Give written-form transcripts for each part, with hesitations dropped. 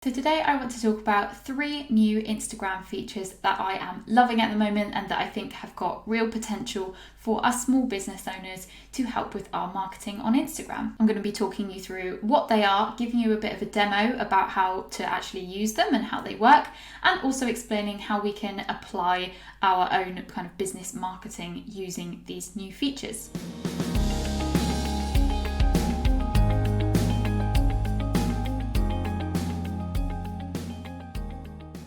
So today I want to talk about 3 new Instagram features that I am loving at the moment and that I think have got real potential for us small business owners to help with our marketing on Instagram. I'm going to be talking you through what they are, giving you a bit of a demo about how to actually use them and how they work, and also explaining how we can apply our own kind of business marketing using these new features.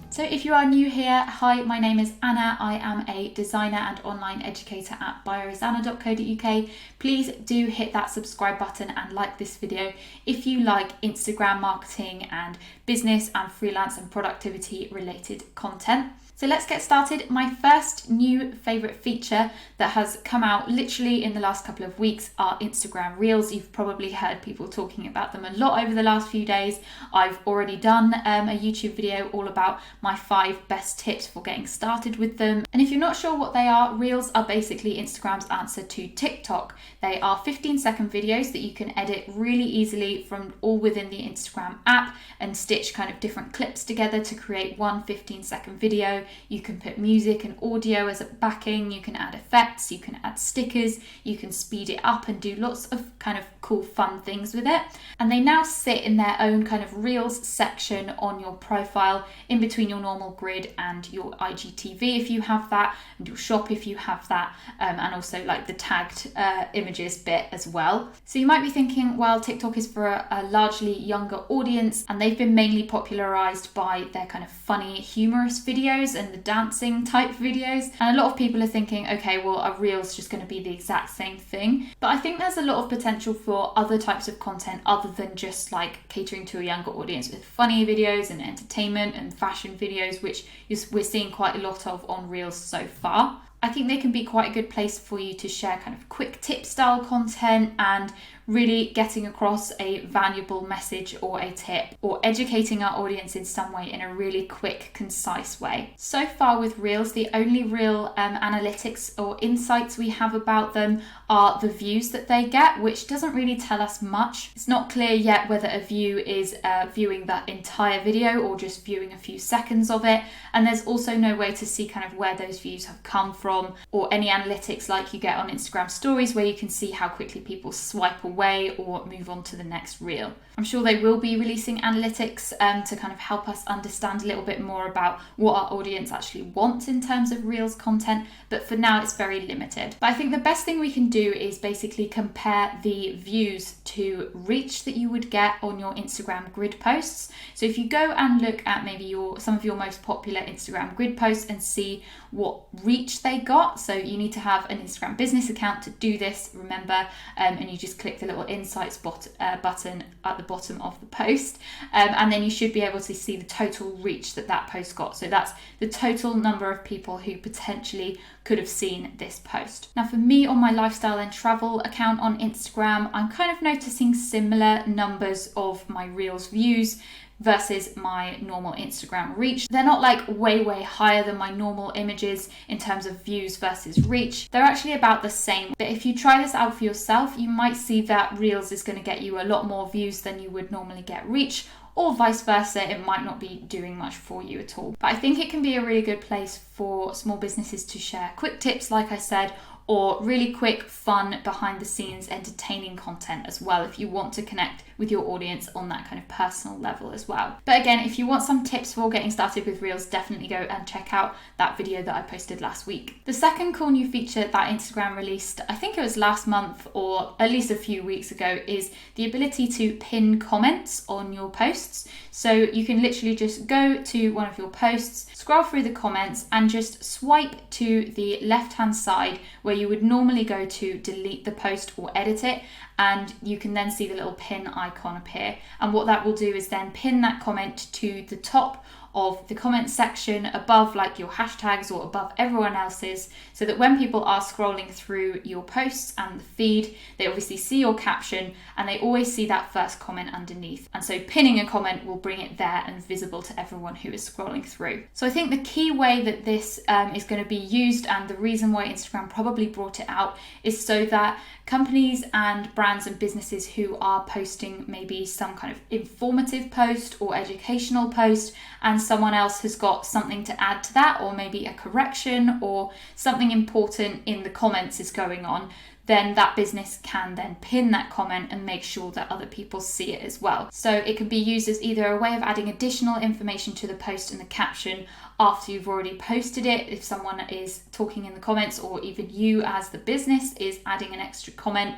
So if you are new here, hi, my name is Anna. I am a designer and online educator at byrozanna.co.uk. Please do hit that subscribe button and like this video if you like Instagram marketing and business and freelance and productivity related content. So let's get started. My first new favourite feature that has come out literally in the last couple of weeks are Instagram Reels. You've probably heard people talking about them a lot over the last few days. I've already done a YouTube video all about my 5 best tips for getting started with them. And if you're not sure what they are, Reels are basically Instagram's answer to TikTok. They are 15-second videos that you can edit really easily from all within the Instagram app and stitch kind of different clips together to create one 15-second video. You can put music and audio as a backing, you can add effects, you can add stickers, you can speed it up and do lots of kind of cool fun things with it. And they now sit in their own kind of Reels section on your profile in between your normal grid and your IGTV if you have that, and your shop if you have that, and also like the tagged images bit as well. So you might be thinking, well, TikTok is for a largely younger audience and they've been mainly popularized by their kind of funny, humorous videos and the dancing type videos. And a lot of people are thinking, okay, well, a Reel's just going to be the exact same thing. But I think there's a lot of potential for other types of content other than just like catering to a younger audience with funny videos and entertainment and fashion videos, which we're seeing quite a lot of on Reels so far. I think they can be quite a good place for you to share kind of quick tip style content and really getting across a valuable message or a tip, or educating our audience in some way in a really quick, concise way. So far with Reels, the only real analytics or insights we have about them are the views that they get, which doesn't really tell us much. It's not clear yet whether a view is viewing that entire video or just viewing a few seconds of it. And there's also no way to see kind of where those views have come from, or any analytics like you get on Instagram stories where you can see how quickly people swipe away or move on to the next reel. I'm sure they will be releasing analytics to kind of help us understand a little bit more about what our audience actually wants in terms of Reels content, but for now it's very limited. But I think the best thing we can do is basically compare the views to reach that you would get on your Instagram grid posts. So if you go and look at maybe some of your most popular Instagram grid posts and see what reach they got, so you need to have an Instagram business account to do this, remember, and you just click the little insights button at the bottom of the post, and then you should be able to see the total reach that post got. So that's the total number of people who potentially could have seen this post. Now for me on my lifestyle and travel account on Instagram, I'm kind of noticing similar numbers of my Reels views versus my normal Instagram reach. They're not like way higher than my normal images in terms of views versus reach. They're actually about the same. But if you try this out for yourself, you might see that Reels is going to get you a lot more views than you would normally get reach, or vice versa, it might not be doing much for you at all. But I think it can be a really good place for small businesses to share quick tips, like I said, or really quick, fun, behind the scenes, entertaining content as well, if you want to connect with your audience on that kind of personal level as well. But again, if you want some tips for getting started with Reels, definitely go and check out that video that I posted last week. The second cool new feature that Instagram released, I think it was last month or at least a few weeks ago, is the ability to pin comments on your posts. So you can literally just go to one of your posts, scroll through the comments and just swipe to the left-hand side where you would normally go to delete the post or edit it, and you can then see the little pin icon appear. And what that will do is then pin that comment to the top of the comment section above like your hashtags or above everyone else's, so that when people are scrolling through your posts and the feed, they obviously see your caption and they always see that first comment underneath. And so pinning a comment will bring it there and visible to everyone who is scrolling through. So I think the key way that this is going to be used, and the reason why Instagram probably brought it out, is so that companies and brands and businesses who are posting maybe some kind of informative post or educational post, and someone else has got something to add to that, or maybe a correction or something important in the comments is going on, then that business can then pin that comment and make sure that other people see it as well. So it can be used as either a way of adding additional information to the post and the caption after you've already posted it, if someone is talking in the comments, or even you as the business is adding an extra comment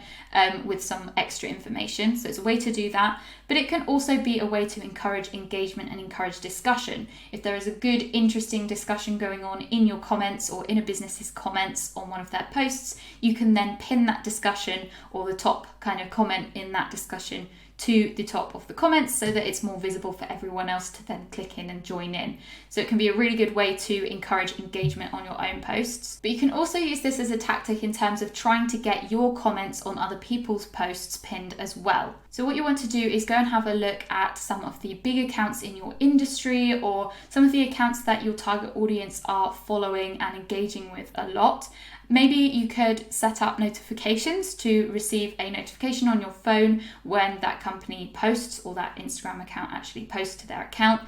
with some extra information. So it's a way to do that, but it can also be a way to encourage engagement and encourage discussion. If there is a good, interesting discussion going on in your comments or in a business's comments on one of their posts, you can then pin that discussion or the top kind of comment in that discussion to the top of the comments, so that it's more visible for everyone else to then click in and join in. So it can be a really good way to encourage engagement on your own posts. But you can also use this as a tactic in terms of trying to get your comments on other people's posts pinned as well. So what you want to do is go and have a look at some of the big accounts in your industry, or some of the accounts that your target audience are following and engaging with a lot. Maybe you could set up notifications to receive a notification on your phone when that company posts, or that Instagram account actually posts to their account.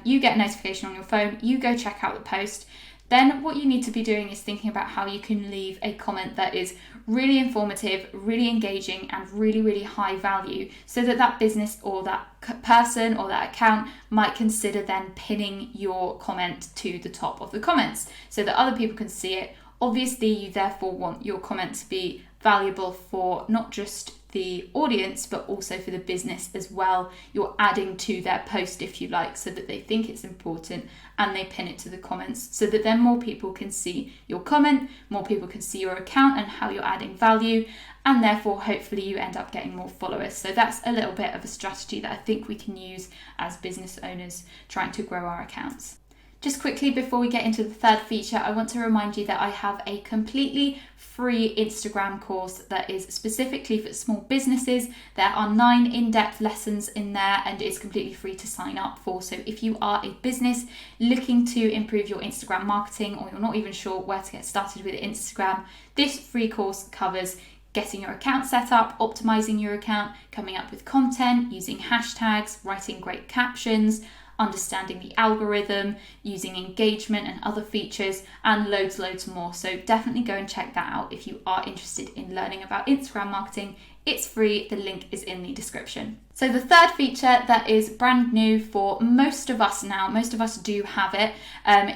You get a notification on your phone, you go check out the post. Then what you need to be doing is thinking about how you can leave a comment that is really informative, really engaging, and really, really high value, so that that business or that person or that account might consider then pinning your comment to the top of the comments so that other people can see it. Obviously, you therefore want your comment to be valuable for not just the audience, but also for the business as well. You're adding to their post, if you like, so that they think it's important and they pin it to the comments, so that then more people can see your comment, more people can see your account and how you're adding value, and therefore hopefully you end up getting more followers. So that's a little bit of a strategy that I think we can use as business owners trying to grow our accounts. Just quickly before we get into the third feature, I want to remind you that I have a completely free Instagram course that is specifically for small businesses. There are 9 in-depth lessons in there, and it's completely free to sign up for. So if you are a business looking to improve your Instagram marketing, or you're not even sure where to get started with Instagram, this free course covers getting your account set up, optimizing your account, coming up with content, using hashtags, writing great captions, understanding the algorithm, using engagement and other features, and loads more. So definitely go and check that out if you are interested in learning about Instagram marketing. It's free, the link is in the description. So the third feature that is brand new for most of us now, most of us do have it,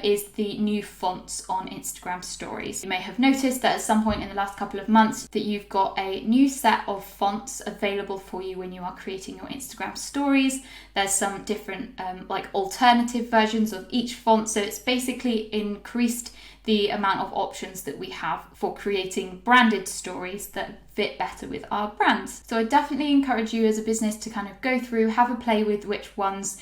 is the new fonts on Instagram stories. You may have noticed that at some point in the last couple of months that you've got a new set of fonts available for you when you are creating your Instagram stories. There's some different like alternative versions of each font, so it's basically increased the amount of options that we have for creating branded stories that fit better with our brands. So I definitely encourage you as a business to kind of go through, have a play with which ones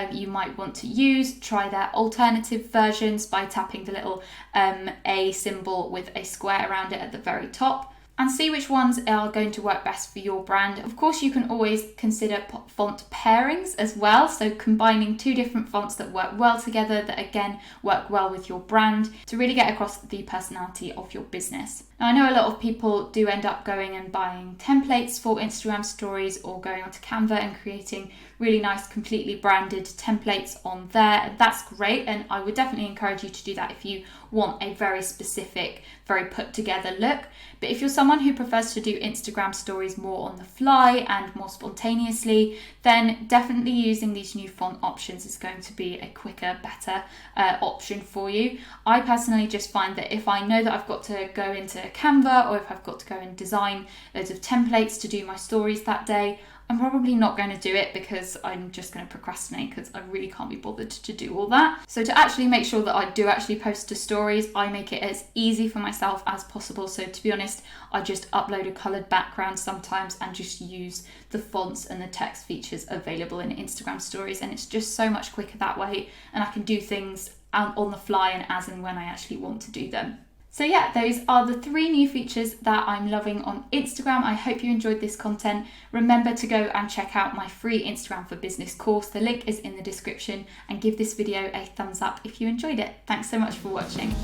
you might want to use, try their alternative versions by tapping the little A symbol with a square around it at the very top, and see which ones are going to work best for your brand. Of course, you can always consider font pairings as well, so combining 2 different fonts that work well together, that again work well with your brand, to really get across the personality of your business. Now, I know a lot of people do end up going and buying templates for Instagram stories, or going onto Canva and creating really nice, completely branded templates on there. And that's great, and I would definitely encourage you to do that if you want a very specific, very put together look. But if you're someone who prefers to do Instagram stories more on the fly and more spontaneously, then definitely using these new font options is going to be a quicker, better option for you. I personally just find that if I know that I've got to go into Canva, or if I've got to go and design loads of templates to do my stories that day, I'm probably not going to do it because I'm just going to procrastinate because I really can't be bothered to do all that. So to actually make sure that I do actually post to stories, I make it as easy for myself as possible. So to be honest, I just upload a coloured background sometimes and just use the fonts and the text features available in Instagram stories, and it's just so much quicker that way, and I can do things on the fly and as and when I actually want to do them. So yeah, those are the 3 new features that I'm loving on Instagram. I hope you enjoyed this content. Remember to go and check out my free Instagram for Business course. The link is in the description, and give this video a thumbs up if you enjoyed it. Thanks so much for watching.